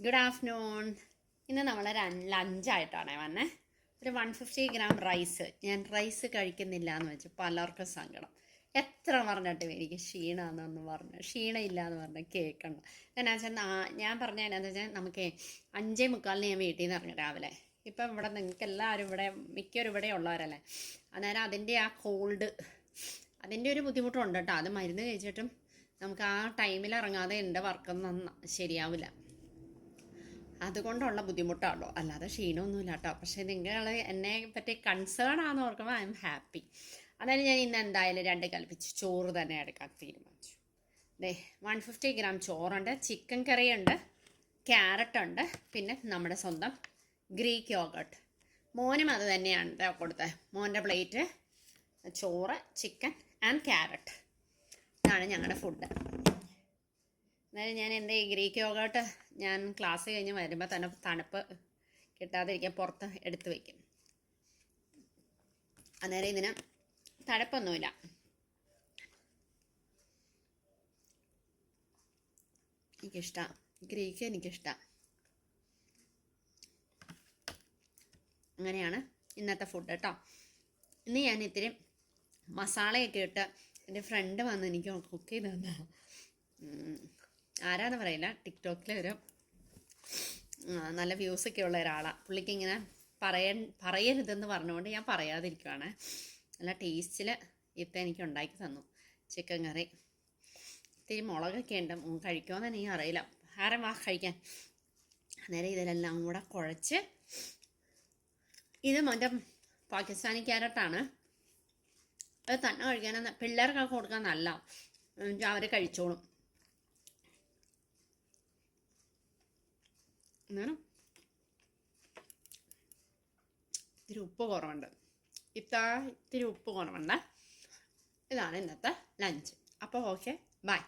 Good afternoon. ഇന്ന് നമ്മൾ ലഞ്ചായിട്ടാണ് വന്നേ. ഒരു 150 ഗ്രാം റൈസ്. ഞാൻ റൈസ് കഴിക്കുന്നില്ല എന്ന് വെച്ച് പലർക്കും സങ്കടം. എത്ര പറഞ്ഞിട്ടും എനിക്ക് ക്ഷീണമെന്നൊന്ന് പറഞ്ഞു, ക്ഷീണമില്ല എന്ന് പറഞ്ഞ് കേൾക്കണം. എന്നാ വെച്ചാൽ ഞാൻ പറഞ്ഞ എന്നാന്ന് വെച്ചാൽ നമുക്ക് 5:45 ഞാൻ വീട്ടിൽ നിന്ന് ഇറങ്ങി രാവിലെ. ഇപ്പം ഇവിടെ നിങ്ങൾക്ക് എല്ലാവരും ഇവിടെ മിക്കവരും ഇവിടെ ഉള്ളവരല്ലേ. അന്നേരം അതിൻ്റെ ആ കോൾഡ്, അതിൻ്റെ ഒരു ബുദ്ധിമുട്ടുണ്ട് കേട്ടോ. അത് മരുന്ന് കഴിച്ചിട്ടും നമുക്ക് ആ ടൈമിൽ ഇറങ്ങാതെ എൻ്റെ വർക്കൊന്നും ശരിയാവില്ല. അതുകൊണ്ടുള്ള ബുദ്ധിമുട്ടാണല്ലോ, അല്ലാതെ ക്ഷീണമൊന്നുമില്ല കേട്ടോ. പക്ഷേ നിങ്ങൾ എന്നെ പറ്റി കൺസേൺ ആണെന്ന് ഓർക്കുമ്പോൾ ഐ എം ഹാപ്പി. അതായത് ഞാൻ ഇന്ന് എന്തായാലും 2 കൽപ്പിച്ച് ചോറ് തന്നെ എടുക്കാൻ തീരുമാനിച്ചു. 150 ഗ്രാം ചോറുണ്ട്, ചിക്കൻ കറിയുണ്ട്, ക്യാരറ്റ് ഉണ്ട്, പിന്നെ നമ്മുടെ സ്വന്തം ഗ്രീക്ക് യോഗട്ട്. മോനും അത് തന്നെയാണ് കൊടുത്തത്. മോൻ്റെ പ്ലേറ്റ് ചോറ്, ചിക്കൻ ആൻഡ് ക്യാരറ്റ്. ഇതാണ് ഞങ്ങളുടെ ഫുഡ്. എന്നാലും ഞാൻ എൻ്റെ ഈ ഗ്രീക്ക് യോഗട്ട് ഞാൻ ക്ലാസ് കഴിഞ്ഞ് വരുമ്പോൾ തന്നെ തണുപ്പ് കിട്ടാതിരിക്കാൻ പുറത്ത് എടുത്ത് വയ്ക്കും. അന്നേരം ഇതിന് തണുപ്പൊന്നുമില്ല. എനിക്കിഷ്ടമാണ് ഗ്രീക്ക്, എനിക്കിഷ്ടമാണ്. അങ്ങനെയാണ് ഇന്നത്തെ ഫുഡ് കേട്ടോ. ഇന്ന് ഞാൻ ഇത്തിരി മസാലയൊക്കെ ഇട്ട് എൻ്റെ ഫ്രണ്ട് വന്ന് എനിക്ക് കുക്ക് ചെയ്ത് തന്ന ആരാന്ന് പറയില്ല, ടിക്ടോക്കിൽ ഒരു നല്ല വ്യൂസൊക്കെ ഉള്ള ഒരാളാണ്. പുള്ളിക്ക് ഇങ്ങനെ പറയരുതെന്ന് പറഞ്ഞുകൊണ്ട് ഞാൻ പറയാതിരിക്കുവാണ്. നല്ല ടേസ്റ്റിൽ ഇപ്പം എനിക്ക് ഉണ്ടാക്കി തന്നു ചിക്കൻ കറി. ഇത്തിരി മുളകൊക്കെ ഉണ്ട്, കഴിക്കുമെന്ന് എനിക്ക് അറിയില്ല. ആരും വാ കഴിക്കാൻ. അന്നേരം ഇതിലെല്ലാം കൂടെ കുഴച്ച്, ഇത് മറ്റേ പാകിസ്ഥാനി ക്യാരറ്റാണ്. അത് തന്നെ കഴിക്കാൻ പിള്ളേർക്കൊക്കെ കൊടുക്കാൻ നല്ല, അവർ കഴിച്ചോളും. എന്നാലും ഇത്തിരി ഉപ്പ് കുറവുണ്ട്, ഇത്തിരി ഉപ്പ് കുറവുണ്ട്. ഇതാണ് ഇന്നത്തെ ലഞ്ച്. അപ്പോൾ ഓക്കെ, ബൈ.